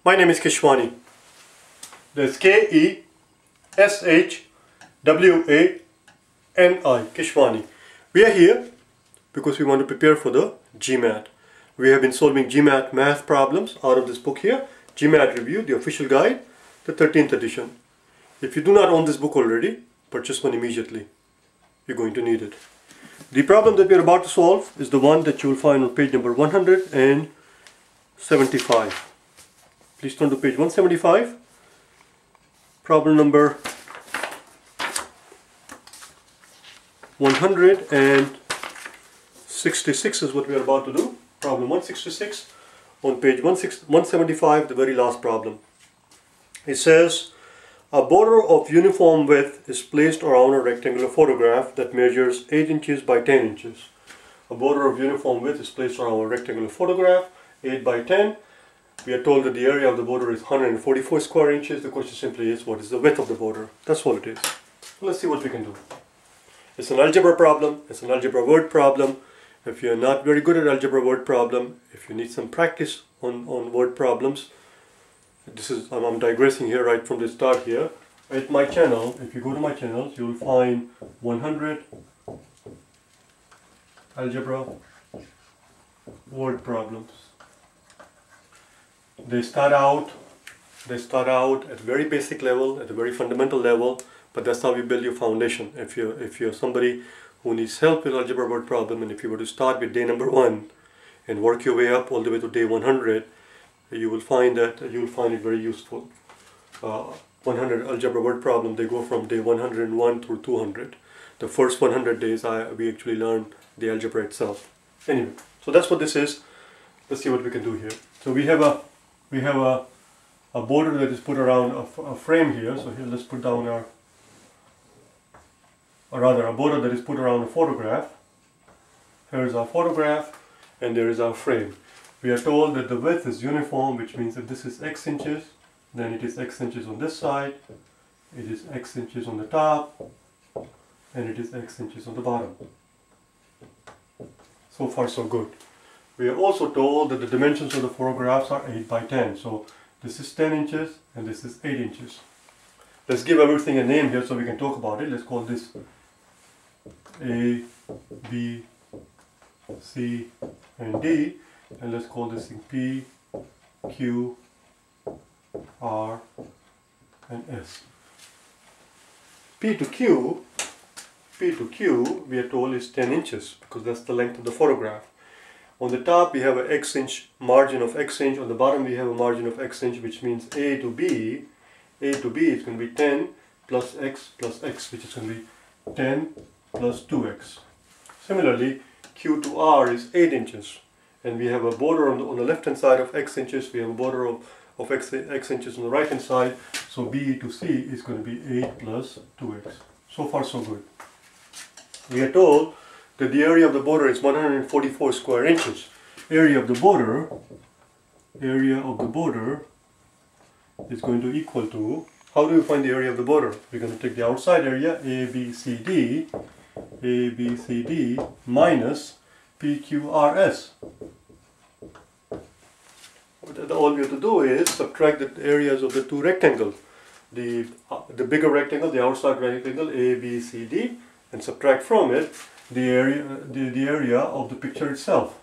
My name is Keshwani. That's Keshwani, Keshwani. We are here because we want to prepare for the GMAT. We have been solving GMAT math problems out of this book here, GMAT Review, the official guide, the 13th edition. If you do not own this book already, purchase one immediately. You're going to need it. The problem that we are about to solve is the one that you will find on page number 175. Please turn to page 175. Problem number 166 is what we are about to do. Problem 166 on page 175, the very last problem. It says, a border of uniform width is placed around a rectangular photograph that measures 8 inches by 10 inches. A border of uniform width is placed around a rectangular photograph, 8 by 10. We are told that the area of the border is 144 square inches. The question simply is, what is the width of the border? That's all it is. Let's see what we can do. It's an algebra problem. It's an algebra word problem. If you're not very good at algebra word problem, if you need some practice on word problems, I'm digressing here right from the start here. At my channel, if you go to my channel, you will find 100 algebra word problems. They start out at a very basic level, at a very fundamental level, but that's how you build your foundation. If you're somebody who needs help with algebra word problem, and if you were to start with day number 1 and work your way up all the way to day 100, you will find it very useful. 100 algebra word problem, they go from day 101 through 200. The first 100 days we actually learn the algebra itself. Anyway, so that's what this is. Let's see what we can do here. So we have a border that is put around a frame here. So here, let's put down a border that is put around a photograph. Here is our photograph, and there is our frame. We are told that the width is uniform, which means that this is x inches, then it is x inches on this side, it is x inches on the top, and it is x inches on the bottom. So far so good. We are also told that the dimensions of the photographs are 8 by 10. So this is 10 inches and this is 8 inches. Let's give everything a name here so we can talk about it. Let's call this A, B, C, and D. And let's call this thing P, Q, R, and S. P to Q, we are told is 10 inches because that's the length of the photograph. On the top we have an x inch margin of x inch. On the bottom we have a margin of x inch, which means A to B is going to be 10 plus x, which is going to be 10 plus 2x. Similarly, Q to R is 8 inches. And we have a border on the left hand side of x inches, we have a border of x inches on the right hand side, so B to C is going to be 8 plus 2x. So far so good. We are told that the area of the border is 144 square inches. Area of the border is going to equal to, how do we find the area of the border? We're going to take the outside area, ABCD minus PQRS. All we have to do is subtract the areas of the two rectangles. The bigger rectangle, the outside rectangle, ABCD, and subtract from it the area of the picture itself.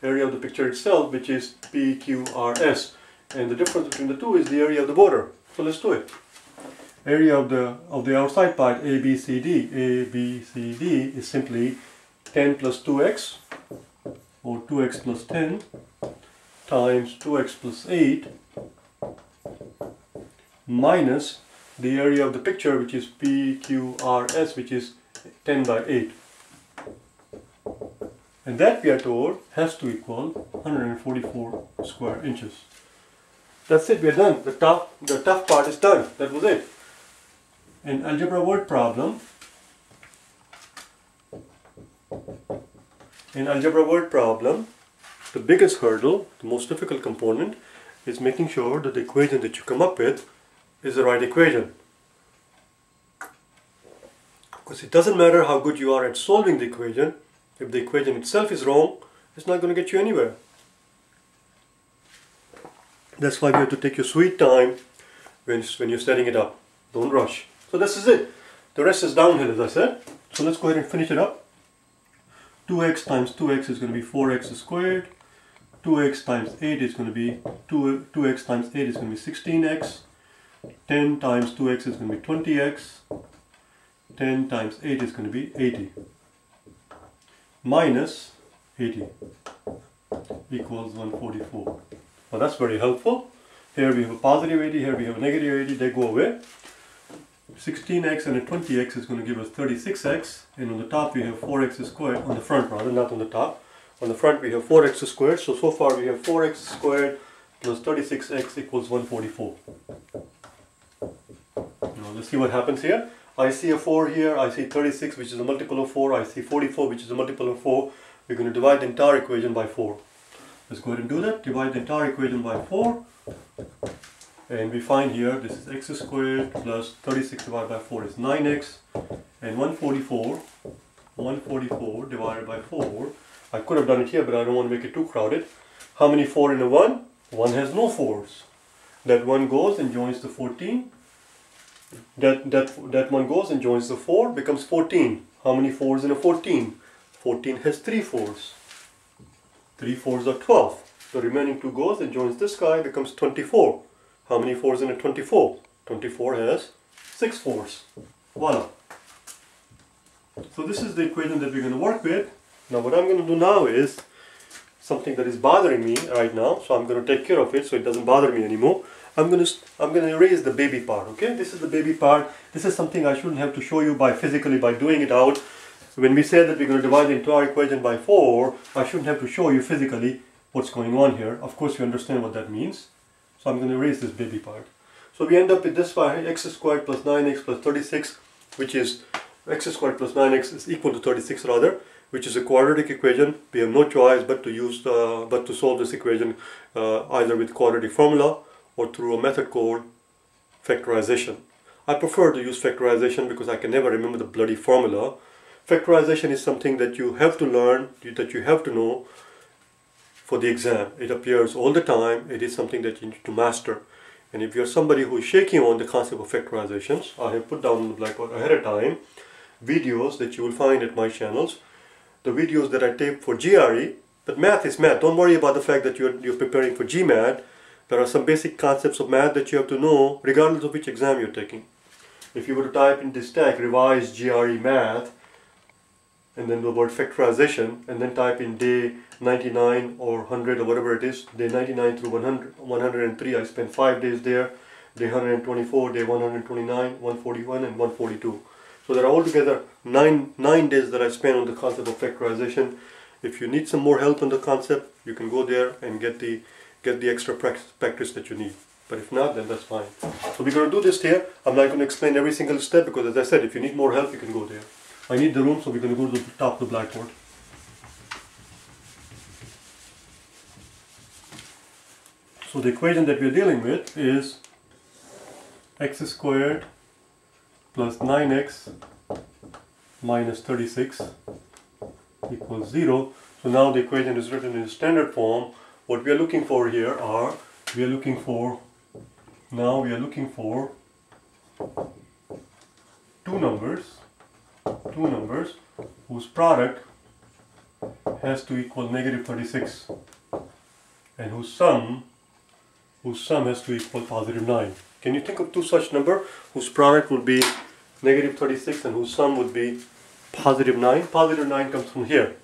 Area of the picture itself, which is PQRS. And the difference between the two is the area of the border. So let's do it. Area of the outside part, ABCD is simply 10 plus 2x, or 2x plus 10, times 2x plus 8, minus the area of the picture, which is PQRS, which is 10 by 8. And that, we are told, has to equal 144 square inches. That's it, we are done. The tough part is done. That was it. In algebra word problem, the biggest hurdle, the most difficult component, is making sure that the equation that you come up with is the right equation. Because it doesn't matter how good you are at solving the equation, if the equation itself is wrong, it's not going to get you anywhere. That's why you have to take your sweet time when you're setting it up. Don't rush. So this is it. The rest is downhill, as I said. So let's go ahead and finish it up. 2x times 2x is going to be 4x squared. 2x times 8 is going to be 2x times 8 is going to be 16x. 10 times 2x is going to be 20x. 10 times 8 is going to be 80. Minus 80 equals 144. Now that's very helpful. Here we have a positive 80, here we have a negative 80, they go away. 16x and a 20x is going to give us 36x, and on the top we have 4x squared, on the front rather, not on the top. On the front we have 4x squared, so far we have 4x squared plus 36x equals 144. Now let's see what happens here. I see a 4 here, I see 36 which is a multiple of 4, I see 44 which is a multiple of 4. We're going to divide the entire equation by 4. Let's go ahead and do that. Divide the entire equation by 4. And we find here this is x squared plus 36 divided by 4 is 9x, and 144 divided by 4. I could have done it here, but I don't want to make it too crowded. How many 4 in a 1? 1 has no 4s. That 1 goes and joins the 14. That 1 goes and joins the 4, becomes 14. How many 4s in a 14? 14 has 3 4s. 3 4s are 12. The remaining 2 goes and joins this guy, becomes 24. How many 4s in a 24? 24 has 6 4s. Voila. So this is the equation that we're going to work with. Now what I'm going to do now is something that is bothering me right now. So I'm going to take care of it so it doesn't bother me anymore. I'm going to erase the baby part. Okay, this is the baby part. This is something I shouldn't have to show you physically by doing it out. When we say that we're going to divide the entire equation by 4, I shouldn't have to show you physically what's going on here. Of course you understand what that means. So I'm going to erase this baby part. So we end up with this part, x squared plus 9x plus 36, which is x squared plus 9x is equal to 36 rather, which is a quadratic equation. We have no choice but to solve this equation either with quadratic formula or through a method called factorization. I prefer to use factorization because I can never remember the bloody formula. Factorization is something that you have to learn, that you have to know for the exam. It appears all the time. It is something that you need to master. And if you're somebody who is shaking on the concept of factorizations, I have put down on the blackboard ahead of time videos that you will find at my channels. The videos that I tape for GRE, but math is math. Don't worry about the fact that you're preparing for GMAT. There are some basic concepts of math that you have to know regardless of which exam you're taking. If you were to type in this tag, revise GRE math, and then the word factorization, and then type in day 99 or 100 or whatever it is, day 99 through 103, I spent 5 days there, day 124, day 129, 141 and 142. So there are altogether nine days that I spent on the concept of factorization. If you need some more help on the concept, you can go there and get the extra practice that you need. But if not, then that's fine. So we're going to do this here. I'm not going to explain every single step because, as I said, if you need more help, you can go there. I need the room, so we're going to go to the top of the blackboard. So the equation that we're dealing with is x squared plus 9x minus 36 equals 0. So now the equation is written in standard form. What we are looking for here are, we are looking for two numbers whose product has to equal negative 36 and whose sum has to equal positive 9. Can you think of two such numbers whose product would be negative 36 and whose sum would be positive 9? Positive 9 comes from here.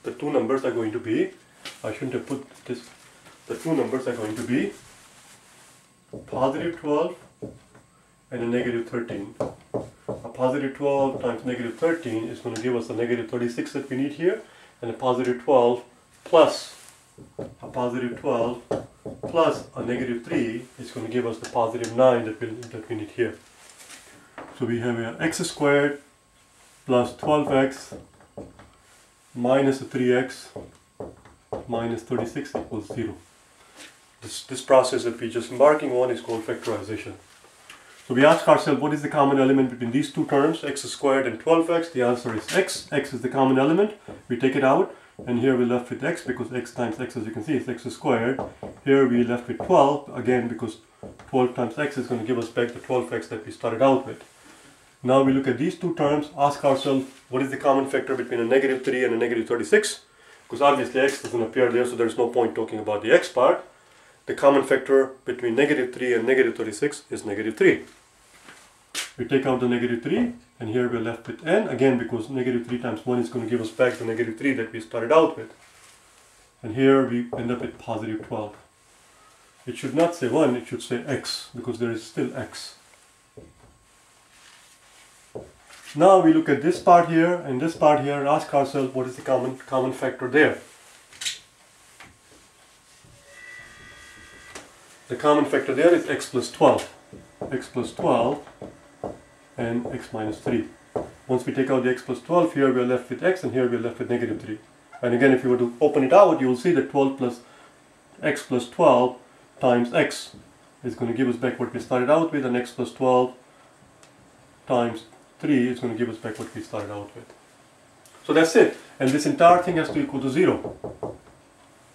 The two numbers are going to be, I shouldn't have put this, the two numbers are going to be positive 12 and a negative 13. A positive 12 times negative 13 is going to give us a negative 36 that we need here, and a positive 12 plus a negative 3 is going to give us the positive 9 that we need here. So we have here x squared plus 12x minus a 3x minus 36 equals 0. This process that we're just embarking on is called factorization. So we ask ourselves, what is the common element between these two terms, x squared and 12x? The answer is x. X is the common element. We take it out. and here we're left with x, because x times x, as you can see, is x squared. Here we're left with 12, again because 12 times x is going to give us back the 12x that we started out with. Now we look at these two terms, ask ourselves what is the common factor between a negative 3 and a negative 36, because obviously x doesn't appear there, so there's no point talking about the x part. The common factor between negative 3 and negative 36 is negative 3. We take out the negative 3, and here we're left with n, again because negative 3 times 1 is going to give us back the negative 3 that we started out with. And here we end up with positive 12. It should not say 1, it should say x, because there is still x. Now we look at this part here and this part here and ask ourselves what is the common factor there. The common factor there is x plus 12. X plus 12 and x minus 3. Once we take out the x plus 12, here we are left with x and here we are left with negative 3. And again, if you were to open it out, you will see that 12 plus x plus 12 times x is going to give us back what we started out with, and x plus 12 times 3 is going to give us back what we started out with. So that's it. And this entire thing has to equal to 0.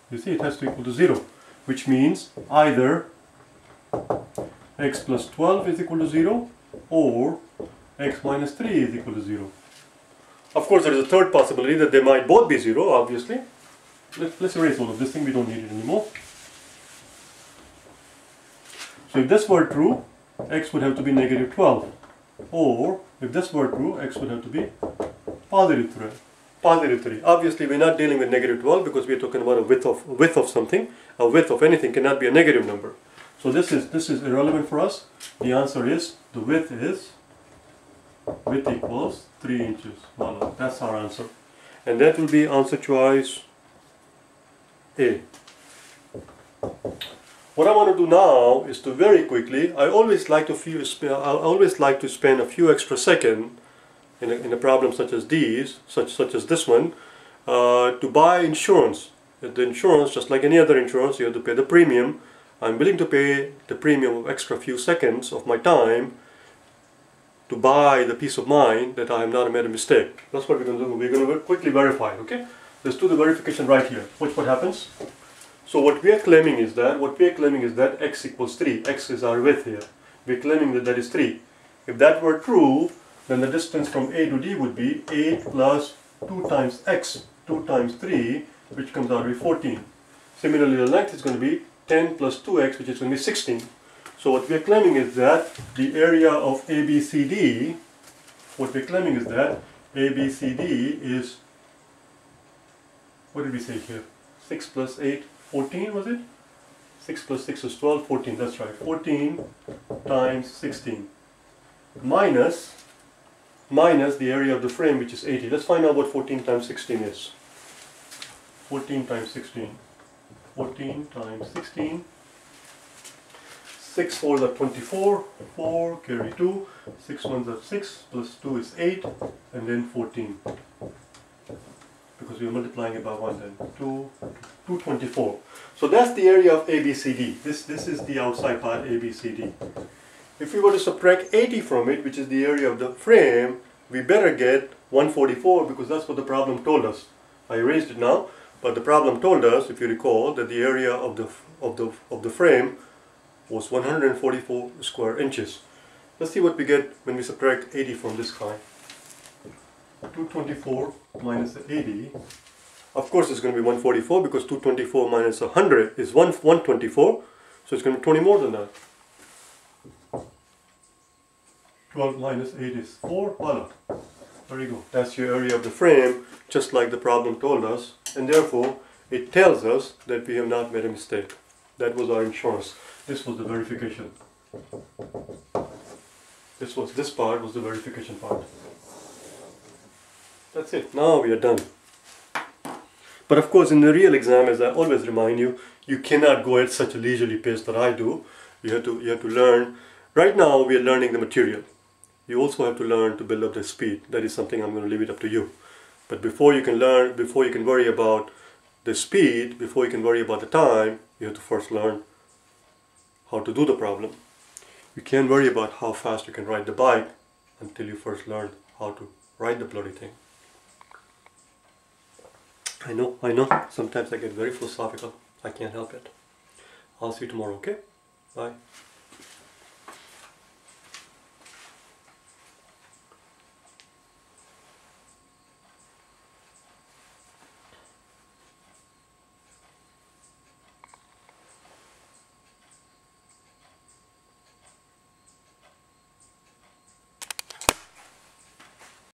You see, it has to equal to 0, which means either x plus 12 is equal to 0 or x minus 3 is equal to 0. Of course, there is a third possibility that they might both be 0, obviously. Let's erase all of this thing, we don't need it anymore. So if this were true, x would have to be negative 12. Or, if this were true, x would have to be positive 3. Positive 3. Obviously, we're not dealing with negative 12 because we're talking about a width of something. A width of anything cannot be a negative number. So this is irrelevant for us. The answer is, the width equals 3 inches. Voila, that's our answer. And that will be answer choice A. What I want to do now is to very quickly, I always like to spend a few extra seconds in a problem such as these, such as this one, to buy insurance. The insurance, just like any other insurance, you have to pay the premium. I'm willing to pay the premium of extra few seconds of my time to buy the peace of mind that I have not made a mistake. That's what we're going to do. We're going to quickly verify, okay? Let's do the verification right here. Watch what happens. So what we are claiming is that x equals 3. X is our width here. We're claiming that that is 3. If that were true, then the distance from A to D would be 8 plus 2 times x, 2 times 3, which comes out to be 14. Similarly, the length is going to be 10 plus 2x, which is going to be 16. So what we are claiming is that the area of ABCD, is, what did we say here? 6 plus 8, 14 was it? 6 plus 6 is 12, 14, that's right. 14 times 16 minus the area of the frame, which is 80. Let's find out what 14 times 16 is. 14 times 16. 14 times 16. 6 4s are 24. 4 carry 2. 6 1s are 6. Plus 2 is 8. And then 14. Because we are multiplying it by 1 then. 224. So that's the area of ABCD. This is the outside part, ABCD. If we were to subtract 80 from it, which is the area of the frame, we better get 144 because that's what the problem told us. I erased it now, but the problem told us, if you recall, that the area of the frame was 144 square inches. Let's see what we get when we subtract 80 from this guy. 224 minus 80. Of course, it's going to be 144 because 224 minus 100 is 124. So it's going to be 20 more than that. 12 minus 8 is 4. Voila. There you go. That's your area of the frame, just like the problem told us. And therefore, it tells us that we have not made a mistake. That was our insurance. This was the verification. This part was the verification part. That's it. Now we are done. But of course, in the real exam, as I always remind you, you cannot go at such a leisurely pace that I do. You have to learn. Right now, we are learning the material. You also have to learn to build up the speed. That is something I'm going to leave it up to you. But before you can learn, before you can worry about the speed, before you can worry about the time, you have to first learn how to do the problem. You can't worry about how fast you can ride the bike until you first learn how to ride the bloody thing. I know, sometimes I get very philosophical. I can't help it. I'll see you tomorrow, okay? Bye.